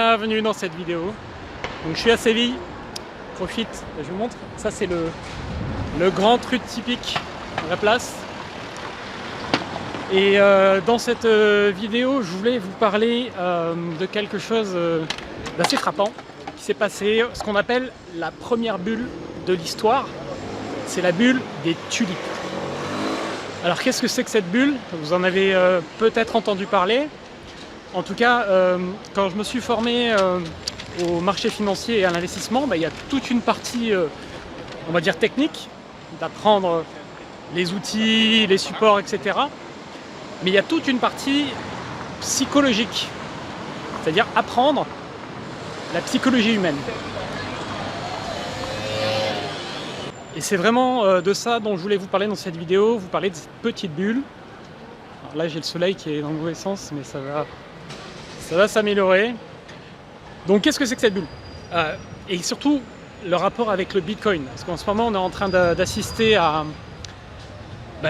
bienvenue dans cette vidéo. Donc je suis à Séville, profite, je vous montre, ça c'est le grand truc typique de la place. Et dans cette vidéo, je voulais vous parler de quelque chose d'assez frappant qui s'est passé, ce qu'on appelle la première bulle de l'histoire, c'est la bulle des tulipes. Alors qu'est-ce que c'est que cette bulle? Vous en avez peut-être entendu parler. En tout cas, quand je me suis formé au marché financier et à l'investissement, il y a toute une partie, on va dire technique, d'apprendre les outils, les supports, etc. Mais il y a toute une partie psychologique, c'est-à-dire apprendre la psychologie humaine. Et c'est vraiment de ça dont je voulais vous parler dans cette vidéo, vous parler de cette petite bulle. Alors là j'ai le soleil qui est dans le mauvais sens, mais ça va s'améliorer. Donc qu'est-ce que c'est que cette bulle? Et surtout le rapport avec le Bitcoin. Parce qu'en ce moment on est en train d'assister à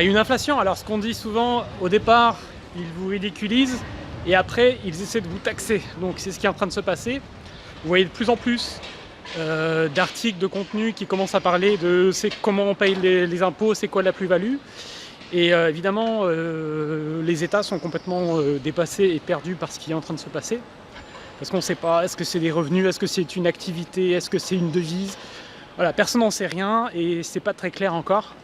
une inflation. Alors ce qu'on dit souvent, au départ ils vous ridiculisent et après ils essaient de vous taxer. Donc c'est ce qui est en train de se passer. Vous voyez de plus en plus d'articles, de contenu qui commencent à parler de comment on paye les impôts, c'est quoi la plus-value. Et évidemment, les États sont complètement dépassés et perdus par ce qui est en train de se passer. Parce qu'on ne sait pas, est-ce que c'est des revenus, est-ce que c'est une activité, est-ce que c'est une devise. Voilà, personne n'en sait rien et c'est pas très clair encore.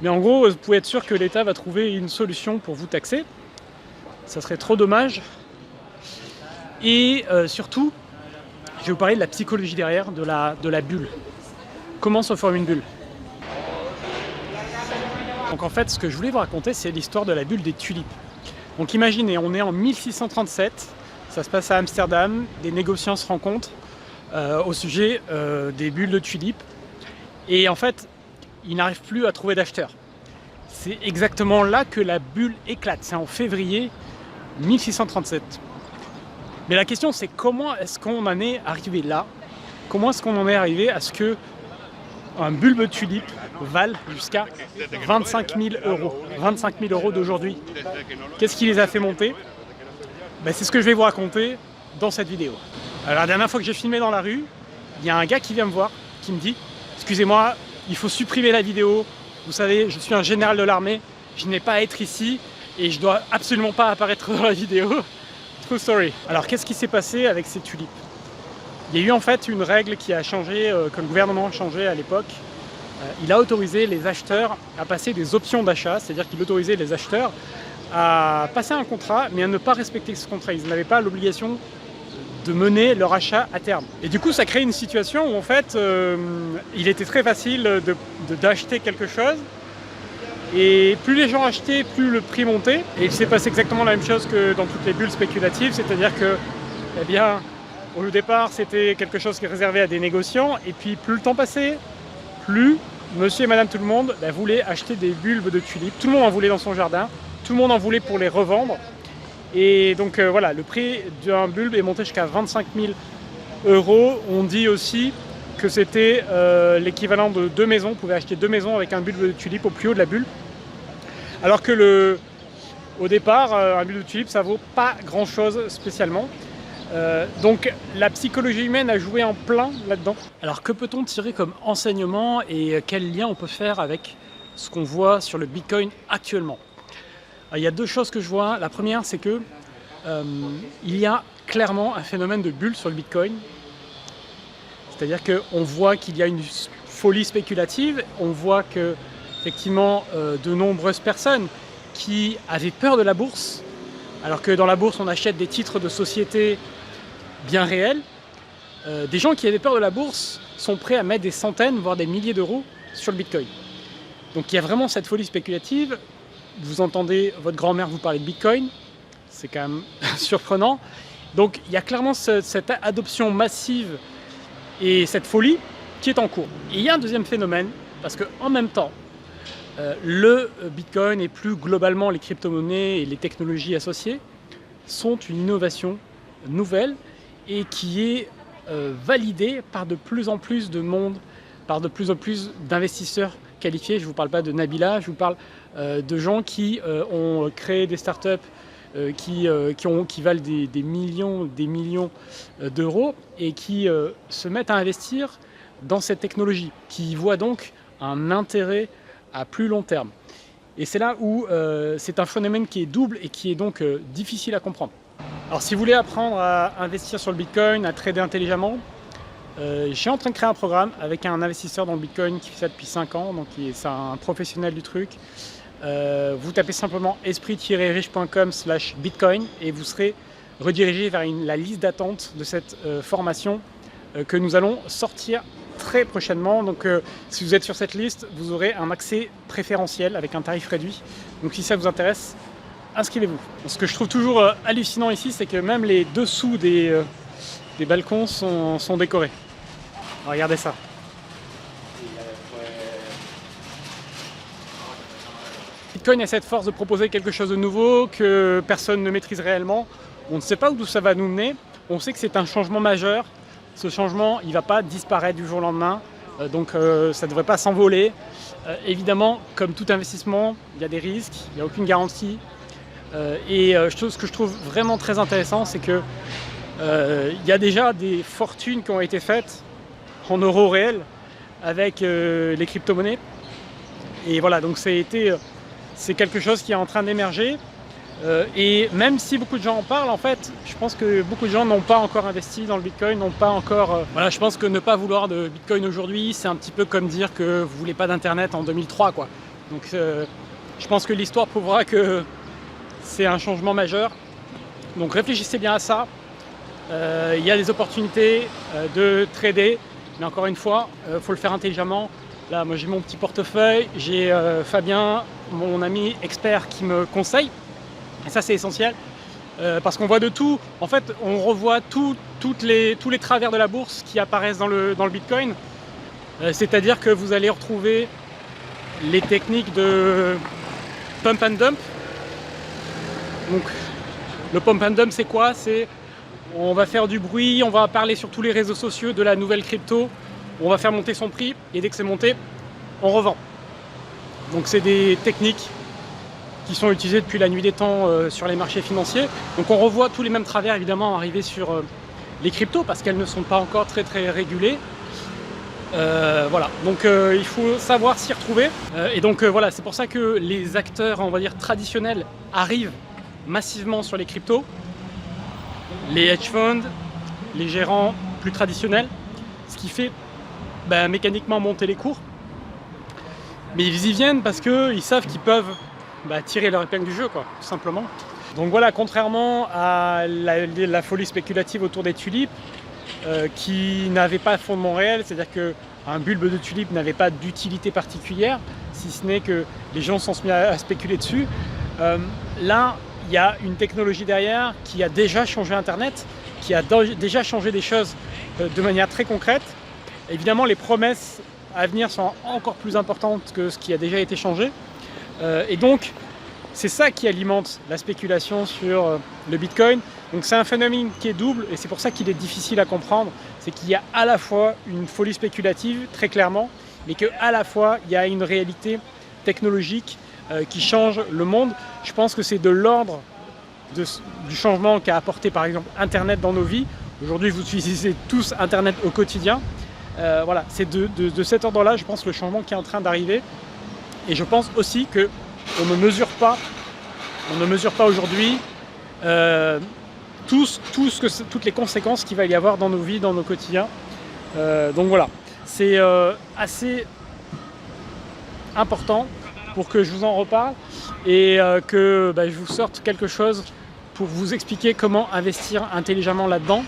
Mais en gros, vous pouvez être sûr que l'État va trouver une solution pour vous taxer. Ça serait trop dommage. Et surtout, je vais vous parler de la psychologie derrière, de la bulle. Comment se forme une bulle? Donc en fait, ce que je voulais vous raconter, c'est l'histoire de la bulle des tulipes. Donc imaginez, on est en 1637, ça se passe à Amsterdam, des négociants se rencontrent au sujet des bulles de tulipes. Et en fait, ils n'arrivent plus à trouver d'acheteurs. C'est exactement là que la bulle éclate, c'est en février 1637. Mais la question c'est comment est-ce qu'on en est arrivé là? Comment est-ce qu'on en est arrivé à ce que un bulbe de tulipe vale jusqu'à 25 000 euros. 25 000 euros d'aujourd'hui. Qu'est-ce qui les a fait monter? C'est ce que je vais vous raconter dans cette vidéo. Alors, la dernière fois que j'ai filmé dans la rue, il y a un gars qui vient me voir, qui me dit « Excusez-moi, il faut supprimer la vidéo. Vous savez, je suis un général de l'armée, je n'ai pas à être ici et je dois absolument pas apparaître dans la vidéo. » True story. Alors, qu'est-ce qui s'est passé avec ces tulipes? Il y a eu en fait une règle qui a changé, que le gouvernement a changé à l'époque. Il a autorisé les acheteurs à passer des options d'achat, c'est-à-dire qu'il autorisait les acheteurs à passer un contrat, mais à ne pas respecter ce contrat. Ils n'avaient pas l'obligation de mener leur achat à terme. Et du coup, ça crée une situation où en fait, il était très facile d'acheter quelque chose. Et plus les gens achetaient, plus le prix montait. Et il s'est passé exactement la même chose que dans toutes les bulles spéculatives, c'est-à-dire que, au départ, c'était quelque chose qui est réservé à des négociants, et puis plus le temps passait, plus monsieur et madame tout le monde voulaient acheter des bulbes de tulipes. Tout le monde en voulait dans son jardin, tout le monde en voulait pour les revendre. Et donc voilà, le prix d'un bulbe est monté jusqu'à 25 000 euros. On dit aussi que c'était l'équivalent de 2 maisons. On pouvait acheter 2 maisons avec un bulbe de tulipe au plus haut de la bulle. Alors que au départ, un bulbe de tulipe, ça vaut pas grand-chose spécialement. Donc la psychologie humaine a joué en plein là-dedans. Alors que peut-on tirer comme enseignement et quel lien on peut faire avec ce qu'on voit sur le Bitcoin actuellement? Alors, il y a deux choses que je vois. La première, c'est que il y a clairement un phénomène de bulle sur le Bitcoin. C'est-à-dire qu'on voit qu'il y a une folie spéculative, on voit que effectivement de nombreuses personnes qui avaient peur de la bourse, alors que dans la bourse on achète des titres de société bien réels, des gens qui avaient peur de la bourse sont prêts à mettre des centaines, voire des milliers d'euros sur le Bitcoin. Donc il y a vraiment cette folie spéculative. Vous entendez votre grand-mère vous parler de Bitcoin, c'est quand même surprenant. Donc il y a clairement cette adoption massive et cette folie qui est en cours. Et il y a un deuxième phénomène, parce qu'en même temps, le Bitcoin et plus globalement les crypto-monnaies et les technologies associées sont une innovation nouvelle et qui est validée par de plus en plus de monde, par de plus en plus d'investisseurs qualifiés. Je ne vous parle pas de Nabila, je vous parle de gens qui ont créé des startups qui valent des millions d'euros et qui se mettent à investir dans cette technologie, qui y voient donc un intérêt à plus long terme. Et c'est là où c'est un phénomène qui est double et qui est donc difficile à comprendre. Alors si vous voulez apprendre à investir sur le Bitcoin, à trader intelligemment, je suis en train de créer un programme avec un investisseur dans le Bitcoin qui fait ça depuis 5 ans, donc c'est un professionnel du truc. Vous tapez simplement esprit-riche.com/bitcoin et vous serez redirigé vers la liste d'attente de cette formation que nous allons sortir très prochainement. Donc si vous êtes sur cette liste, vous aurez un accès préférentiel avec un tarif réduit. Donc si ça vous intéresse, inscrivez-vous. Ce que je trouve toujours hallucinant ici, c'est que même les dessous des balcons sont décorés. Regardez ça. Bitcoin a cette force de proposer quelque chose de nouveau que personne ne maîtrise réellement. On ne sait pas d'où ça va nous mener. On sait que c'est un changement majeur. Ce changement, il ne va pas disparaître du jour au lendemain. Donc ça ne devrait pas s'envoler. Évidemment, comme tout investissement, il y a des risques, il n'y a aucune garantie. Ce que je trouve vraiment très intéressant, c'est que il y a déjà des fortunes qui ont été faites en euros réels avec les crypto-monnaies. Et voilà, donc c'est quelque chose qui est en train d'émerger. Et même si beaucoup de gens en parlent, en fait, je pense que beaucoup de gens n'ont pas encore investi dans le Bitcoin, n'ont pas encore... Voilà, je pense que ne pas vouloir de Bitcoin aujourd'hui, c'est un petit peu comme dire que vous ne voulez pas d'Internet en 2003, quoi. Donc je pense que l'histoire prouvera que c'est un changement majeur. Donc réfléchissez bien à ça. Il y a des opportunités de trader, mais encore une fois, il faut le faire intelligemment. Là, moi j'ai mon petit portefeuille, j'ai Fabien, mon ami expert qui me conseille. Et ça c'est essentiel, parce qu'on voit de tout. En fait, on revoit tous les travers de la bourse qui apparaissent dans le Bitcoin. C'est-à-dire que vous allez retrouver les techniques de pump and dump. Donc, le pump and dump, c'est quoi? C'est on va faire du bruit, on va parler sur tous les réseaux sociaux de la nouvelle crypto, on va faire monter son prix, et dès que c'est monté, on revend. Donc c'est des techniques qui sont utilisées depuis la nuit des temps sur les marchés financiers. Donc on revoit tous les mêmes travers évidemment arriver sur les cryptos parce qu'elles ne sont pas encore très régulées. Voilà, donc il faut savoir s'y retrouver. Et donc voilà, c'est pour ça que les acteurs, on va dire, traditionnels arrivent massivement sur les cryptos. Les hedge funds, les gérants plus traditionnels, ce qui fait mécaniquement monter les cours. Mais ils y viennent parce qu'ils savent qu'ils peuvent tirer leur épingle du jeu, quoi, tout simplement. Donc voilà, contrairement à la folie spéculative autour des tulipes, qui n'avait pas fondement réel, c'est-à-dire qu'un bulbe de tulipe n'avait pas d'utilité particulière, si ce n'est que les gens sont mis à spéculer dessus. Là, il y a une technologie derrière qui a déjà changé Internet, qui a déjà changé des choses de manière très concrète. Évidemment, les promesses à venir sont encore plus importantes que ce qui a déjà été changé. Et donc, c'est ça qui alimente la spéculation sur le Bitcoin. Donc c'est un phénomène qui est double et c'est pour ça qu'il est difficile à comprendre. C'est qu'il y a à la fois une folie spéculative, très clairement, mais qu'à la fois, il y a une réalité technologique qui change le monde. Je pense que c'est de l'ordre du changement qu'a apporté par exemple Internet dans nos vies. Aujourd'hui, vous utilisez tous Internet au quotidien. Voilà, c'est de cet ordre-là, je pense, le changement qui est en train d'arriver. Et je pense aussi qu'on ne mesure pas aujourd'hui toutes les conséquences qu'il va y avoir dans nos vies, dans nos quotidiens. Donc voilà, c'est assez important pour que je vous en reparle et que je vous sorte quelque chose pour vous expliquer comment investir intelligemment là-dedans.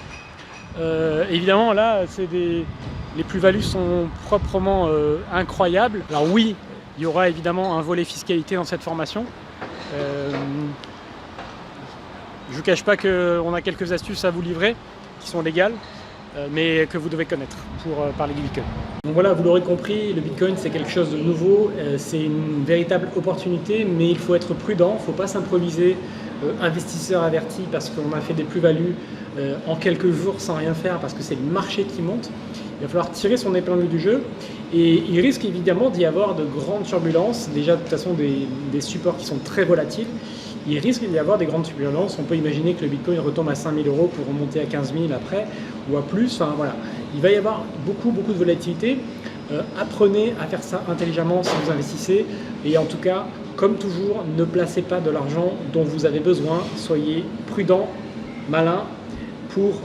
Évidemment, là, les plus-values sont proprement incroyables. Alors oui, il y aura évidemment un volet fiscalité dans cette formation. Je ne vous cache pas qu'on a quelques astuces à vous livrer qui sont légales, mais que vous devez connaître pour parler du Bitcoin. Donc voilà, vous l'aurez compris, le Bitcoin c'est quelque chose de nouveau, c'est une véritable opportunité, mais il faut être prudent, il ne faut pas s'improviser investisseur averti parce qu'on a fait des plus-values en quelques jours sans rien faire parce que c'est le marché qui monte. Il va falloir tirer son épingle du jeu et il risque évidemment d'y avoir de grandes turbulences, déjà de toute façon des supports qui sont très volatiles il risque d'y avoir des grandes turbulences. On peut imaginer que le Bitcoin retombe à 5 000 € pour remonter à 15 000 après, ou à plus. Enfin, voilà. Il va y avoir beaucoup de volatilité. Apprenez à faire ça intelligemment si vous investissez. Et en tout cas, comme toujours, ne placez pas de l'argent dont vous avez besoin. Soyez prudent, malin pour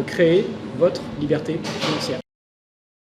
créer votre liberté financière.